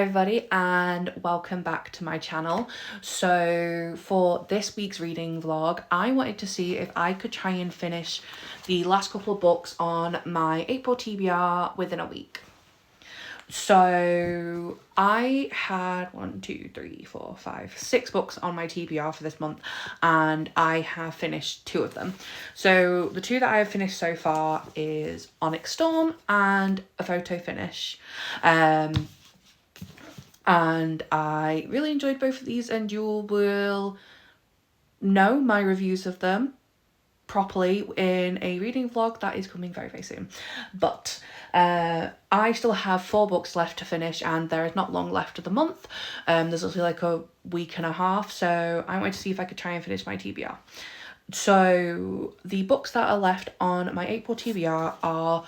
everybody and welcome back to my channel. So for this week's reading vlog, I wanted to see if I could try and finish the last couple of books on my April TBR within a week. So I had 6 books on my TBR for this month, and I have finished 2 of them. So the 2 that I have finished so far is Onyx Storm and A Photo Finish. And I really enjoyed both of these, and you will know my reviews of them properly in a reading vlog that is coming very, very soon. But I still have 4 books left to finish, and there is not long left of the month. There's only like a week and a half, so I wanted to see if I could try and finish my TBR. So the books that are left on my April TBR are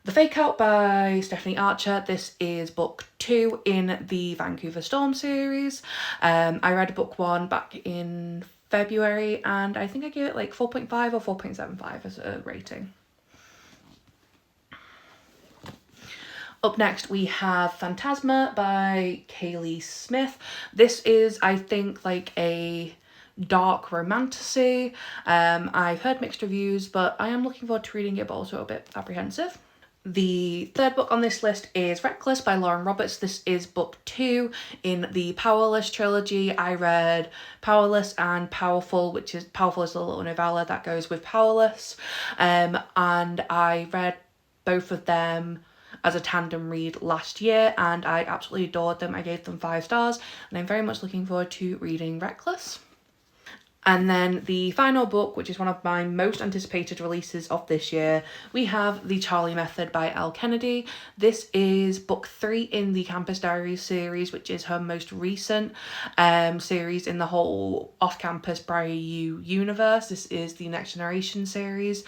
The Fake Out by Stephanie Archer. This is book 2 in the Vancouver Storm series. I read book 1 back in February, and I think I gave it like 4.5 or 4.75 as a rating. Up next we have Phantasma by Kaylee Smith. This is, I think, like a dark romantasy. I've heard mixed reviews, but I am looking forward to reading it, but also a bit apprehensive. The third book on this list is Reckless by Lauren Roberts. This is book 2 in the Powerless trilogy. I read Powerless and Powerful, which is Powerful is the little novella that goes with Powerless. And I read both of them as a tandem read last year, and I absolutely adored them. I gave them 5 stars, and I'm very much looking forward to reading Reckless. And then the final book, which is one of my most anticipated releases of this year, we have The Charlie Method by Elle Kennedy. This is book 3 in the Campus Diaries series, which is her most recent series in the whole off-campus Briar universe. This is the Next Generation series.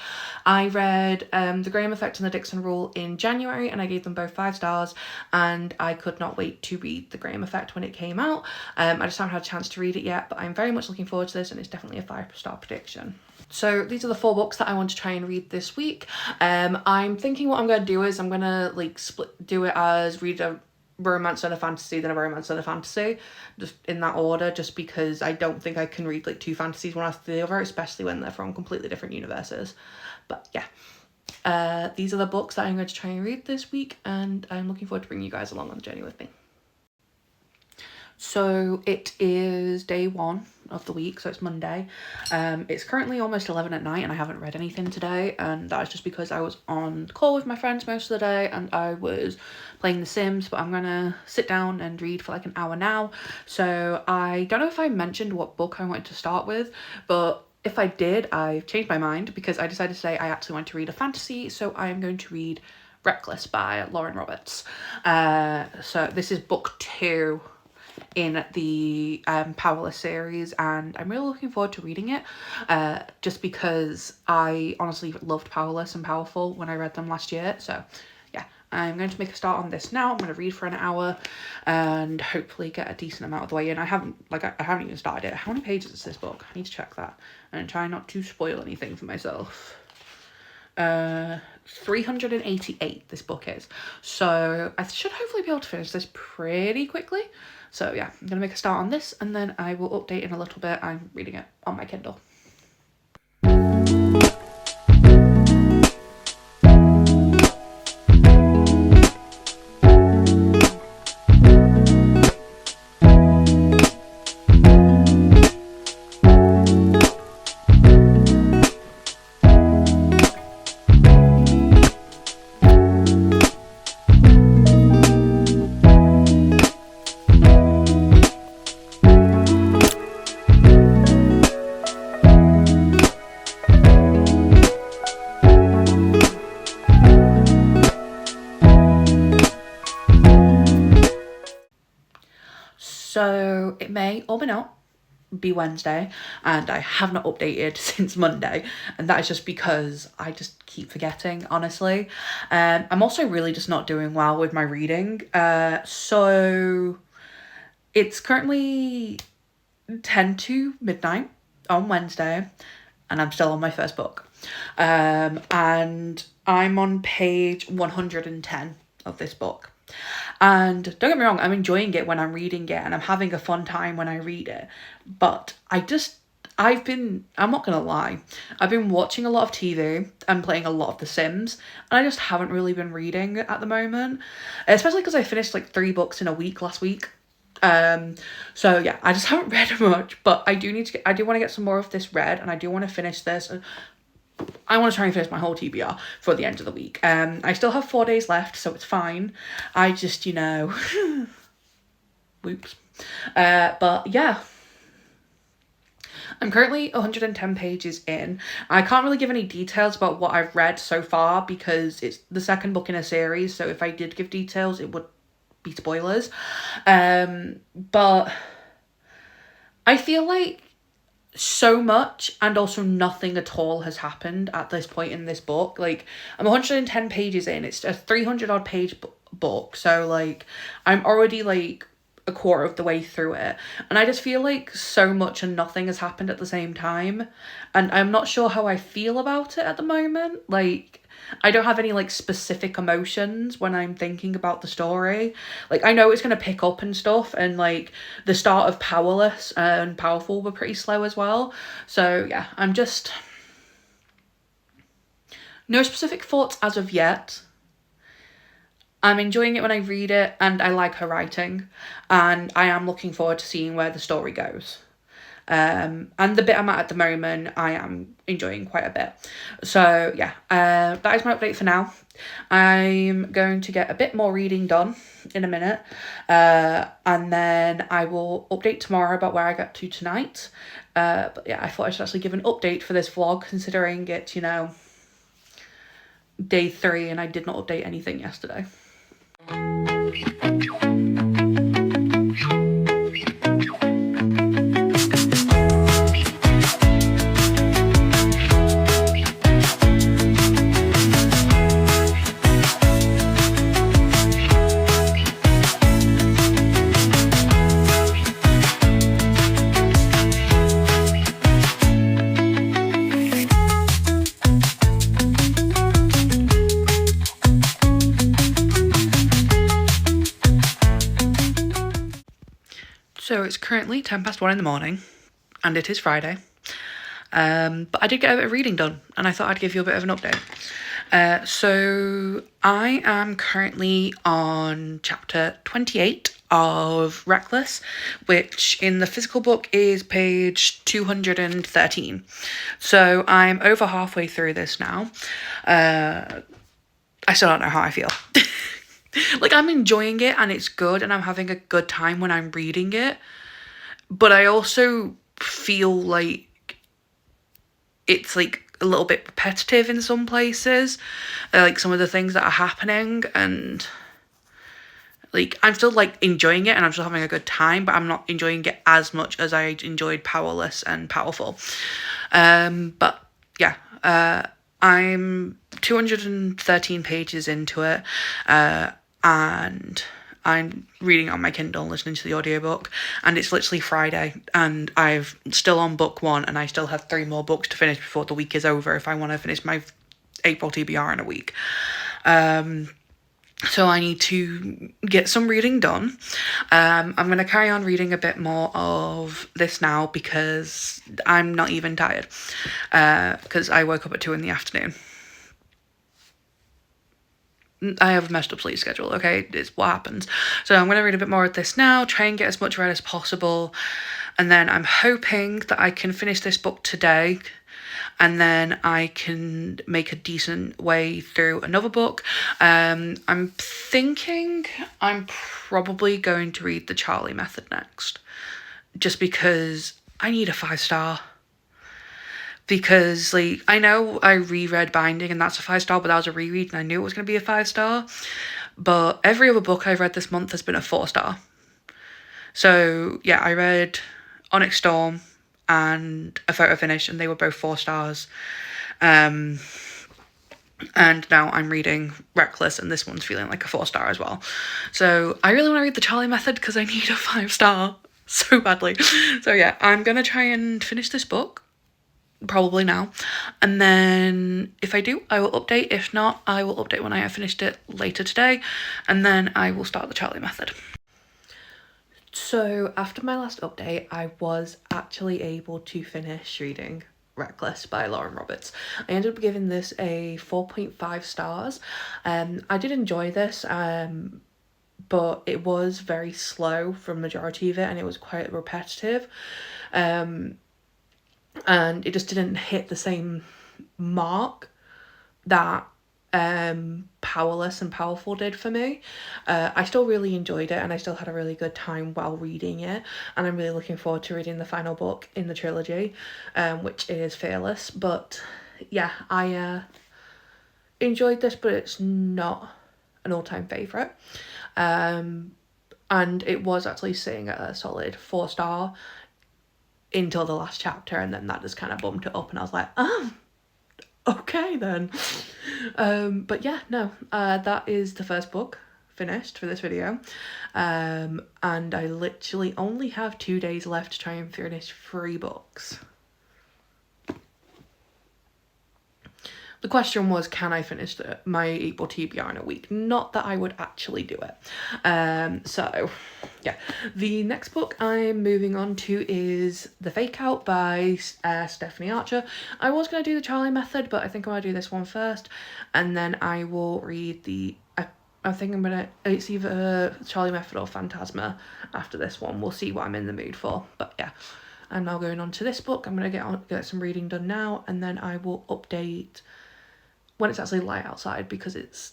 I read The Graham Effect and The Dixon Rule in January, and I gave them both 5 stars, and I could not wait to read The Graham Effect when it came out. I just haven't had a chance to read it yet, but I'm very much looking forward to this, and it's definitely a 5-star prediction. So these are the 4 books that I want to try and read this week. I'm thinking what I'm going to do is I'm going to like do it as read a romance and a fantasy, then a romance and a fantasy, just in that order, just because I don't think I can read like 2 fantasies one after the other, especially when they're from completely different universes. But yeah, these are the books that I'm going to try and read this week, and I'm looking forward to bringing you guys along on the journey with me. So it is day 1 of the week, so it's Monday. It's currently almost 11 at night, and I haven't read anything today, and that's just because I was on call with my friends most of the day and I was playing The Sims. But I'm gonna sit down and read for like an hour now. So I don't know if I mentioned what book I wanted to start with, but if I did, I've changed my mind because I decided today I actually want to read a fantasy, so I am going to read Reckless by Lauren Roberts. So this is book 2 in the Powerless series, and I'm really looking forward to reading it, just because I honestly loved Powerless and Powerful when I read them last year. So yeah, I'm going to make a start on this now. I'm going to read for an hour and hopefully get a decent amount of the way in. I haven't even started it. How many pages is this book? I need to check that and try not to spoil anything for myself. 388 this book is, so I should hopefully be able to finish this pretty quickly. So yeah, I'm gonna make a start on this, and then I will update in a little bit. I'm reading it on my Kindle. So it may or may not be Wednesday, and I have not updated since Monday, and that is just because I just keep forgetting, honestly. I'm also really just not doing well with my reading. So it's currently 10 to midnight on Wednesday, and I'm still on my first book. And I'm on page 110 of this book. And don't get me wrong, I'm enjoying it when I'm reading it and I'm having a fun time when I read it. But I'm not gonna lie, I've been watching a lot of TV and playing a lot of The Sims, and I just haven't really been reading at the moment, especially because I finished like 3 books in a week last week. So yeah, I just haven't read much, but I do want to get some more of this read, and I do want to finish this. I want to try and finish my whole TBR for the end of the week. I still have 4 days left, so it's fine. I just, whoops. But yeah. I'm currently 110 pages in. I can't really give any details about what I've read so far because it's the second book in a series, so if I did give details, it would be spoilers. But I feel like so much and also nothing at all has happened at this point in this book. Like, I'm 110 pages in. It's a 300 odd page book, so like I'm already like a quarter of the way through it, and I just feel like so much and nothing has happened at the same time, and I'm not sure how I feel about it at the moment. Like, I don't have any like specific emotions when I'm thinking about the story. Like, I know it's going to pick up and stuff, and like the start of Powerless and Powerful were pretty slow as well. So yeah, I'm just no specific thoughts as of yet. I'm enjoying it when I read it, and I like her writing, and I am looking forward to seeing where the story goes. And the bit I'm at the moment, I am enjoying quite a bit. So yeah, that is my update for now. I'm going to get a bit more reading done in a minute, and then I will update tomorrow about where I get to tonight. But yeah, I thought I should actually give an update for this vlog, considering it's, day 3 and I did not update anything yesterday. So it's currently 1:10 in the morning, and it is Friday. But I did get a bit of reading done, and I thought I'd give you a bit of an update. So I am currently on chapter 28 of Reckless, which in the physical book is page 213. So I'm over halfway through this now. I still don't know how I feel. Like, I'm enjoying it and it's good and I'm having a good time when I'm reading it, but I also feel like it's like a little bit repetitive in some places, like some of the things that are happening, and like I'm still like enjoying it and I'm still having a good time, but I'm not enjoying it as much as I enjoyed Powerless and Powerful. But yeah, I'm 213 pages into it, and I'm reading on my Kindle and listening to the audiobook, and it's literally Friday and I've still on book 1 and I still have 3 more books to finish before the week is over if I want to finish my April TBR in a week. So I need to get some reading done. I'm going to carry on reading a bit more of this now because I'm not even tired, because I woke up at 2 in the afternoon. I have a messed up sleep schedule, okay? It's what happens. So I'm going to read a bit more of this now, try and get as much read as possible, and then I'm hoping that I can finish this book today, and then I can make a decent way through another book. I'm thinking I'm probably going to read The Charlie Method next, just because I need a 5-star. Because, like, I know I reread Binding and that's a 5-star, but that was a reread and I knew it was going to be a 5-star. But every other book I've read this month has been a 4-star. So, yeah, I read Onyx Storm and A Photo Finish, and they were both 4 stars. And now I'm reading Reckless, and this one's feeling like a 4-star as well. So I really want to read The Charlie Method because I need a 5-star so badly. So yeah, I'm going to try and finish this book. probably now. And then if I do, I will update. If not, I will update when I have finished it later today, and then I will start the Charlie method. So after my last update, I was actually able to finish reading Reckless by Lauren Roberts. I ended up giving this a 4.5 stars. I did enjoy this, but it was very slow for the majority of it, and it was quite repetitive. And it just didn't hit the same mark that Powerless and Powerful did for me. I still really enjoyed it, and I still had a really good time while reading it, and I'm really looking forward to reading the final book in the trilogy, which is Fearless. But yeah, I enjoyed this, but it's not an all-time favourite. And it was actually sitting at a solid 4-star until the last chapter, and then that just kind of bumped it up, and I was like, oh, okay then. But yeah, no, that is the first book finished for this video. And I literally only have 2 days left to try and finish 3 books. The question was, can I finish my April TBR in a week? Not that I would actually do it. So, yeah. The next book I'm moving on to is The Fake Out by Stephanie Archer. I was going to do the Charlie method, but I think I'm going to do this one first. And then I will read I think I'm going to... It's either Charlie method or Phantasma after this one. We'll see what I'm in the mood for. But yeah, I'm now going on to this book. I'm going to get some reading done now, and then I will update when it's actually light outside, because it's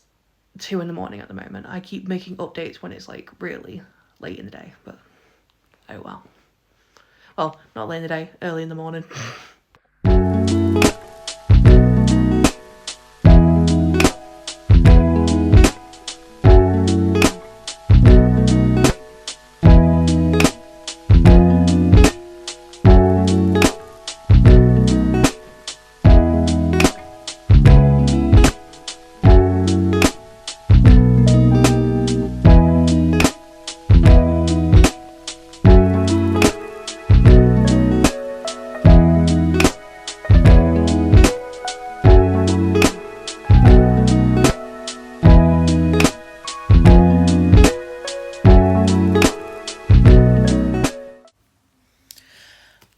2 a.m. at the moment. I keep making updates when it's like really late in the day, but oh well. Well, not late in the day, early in the morning.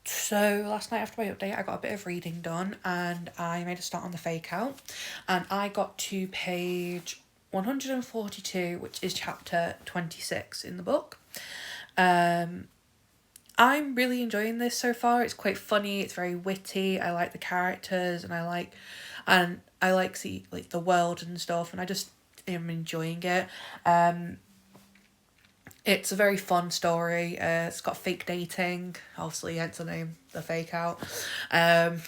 So last night after my update, I got a bit of reading done, and I made a start on The Fake Out, and I got to page 142, which is chapter 26 in the book. I'm really enjoying this so far. It's quite funny, it's very witty, I like the characters, and I like the world and stuff, and I just am enjoying it. It's a very fun story. It's got fake dating, obviously, hence the name, The Fake Out. And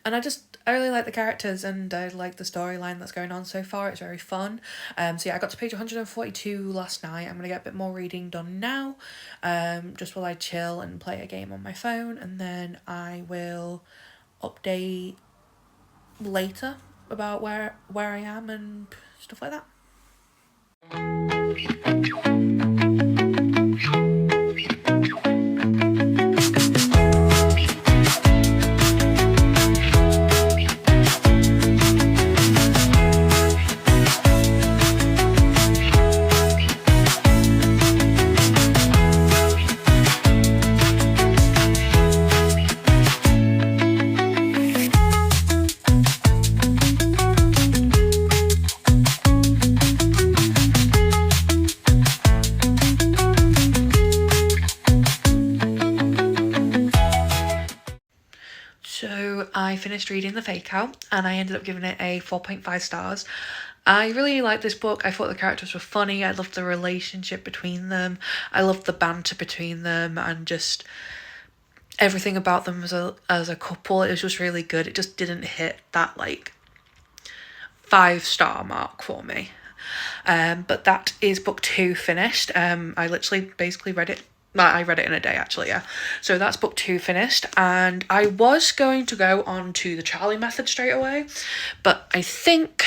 I really like the characters, and I like the storyline that's going on so far. It's very fun. So yeah, I got to page 142 last night. I'm going to get a bit more reading done now, just while I chill and play a game on my phone, and then I will update later about where I am and stuff like that. So I finished reading The Fake Out, and I ended up giving it a 4.5 stars. I really liked this book. I thought the characters were funny. I loved the relationship between them. I loved the banter between them, and just everything about them as a couple. It was just really good. It just didn't hit that 5-star mark for me. But that is book 2 finished. I literally basically read it. I read it in a day, actually, yeah. So that's book 2 finished, and I was going to go on to the Charlie method straight away, but I think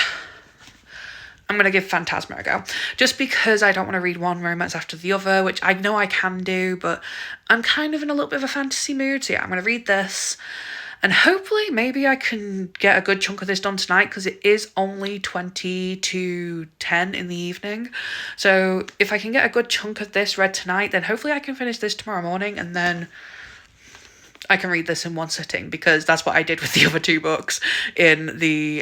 I'm going to give Phantasma a go, just because I don't want to read one romance after the other, which I know I can do, but I'm kind of in a little bit of a fantasy mood, so yeah, I'm going to read this, And hopefully maybe I can get a good chunk of this done tonight, because it is only 20 to 10 in the evening. So if I can get a good chunk of this read tonight, then hopefully I can finish this tomorrow morning, and then I can read this in one sitting, because that's what I did with the other 2 books in the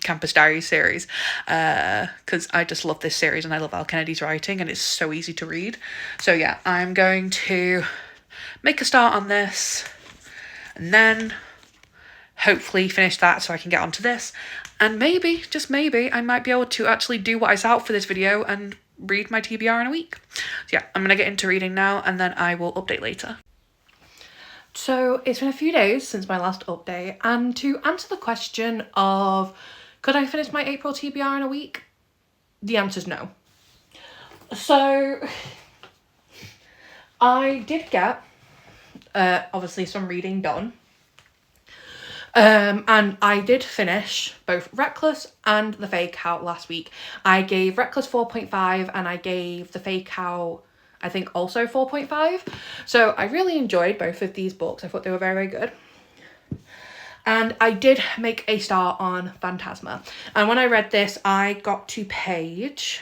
Campus Diaries series, because I just love this series and I love Al Kennedy's writing and it's so easy to read. So yeah, I'm going to make a start on this and then hopefully finish that so I can get onto this, and maybe, just maybe, I might be able to actually do what I set out for this video and read my TBR in a week. So yeah, I'm going to get into reading now and then I will update later. So it's been a few days since my last update, and to answer the question of could I finish my April TBR in a week, the answer is no. So I did get obviously some reading done, and I did finish both Reckless and The Fake Out last week. I gave Reckless 4.5 and I gave The Fake Out, I think, also 4.5. So I really enjoyed both of these books. I thought they were very, very good. And I did make a start on Phantasma. And when I read this, I got to page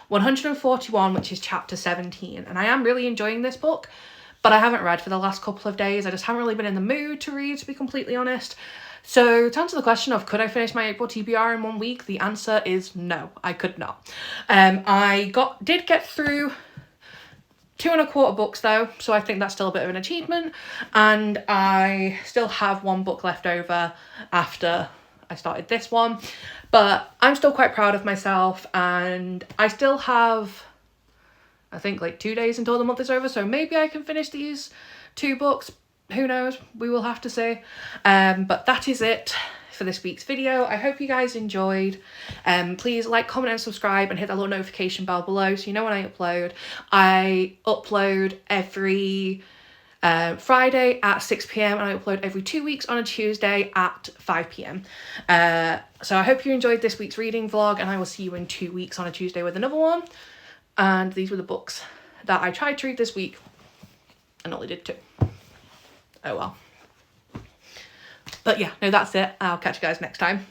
141, which is chapter 17. And I am really enjoying this book, but I haven't read for the last couple of days. I just haven't really been in the mood to read, to be completely honest. So to answer the question of could I finish my April TBR in 1 week, the answer is no, I could not. I did get through 2 1/4 books though, so I think that's still a bit of an achievement, and I still have 1 book left over after I started this one, but I'm still quite proud of myself, and I still have, I think, like 2 days until the month is over, so maybe I can finish these 2 books. Who knows? We will have to see. But that is it for this week's video. I hope you guys enjoyed. Please like, comment and subscribe and hit that little notification bell below so you know when I upload. I upload every Friday at 6 p.m. and I upload every 2 weeks on a Tuesday at 5 p.m. So I hope you enjoyed this week's reading vlog, and I will see you in 2 weeks on a Tuesday with another one. And these were the books that I tried to read this week and only did 2. Oh well. But yeah, no, that's it. I'll catch you guys next time.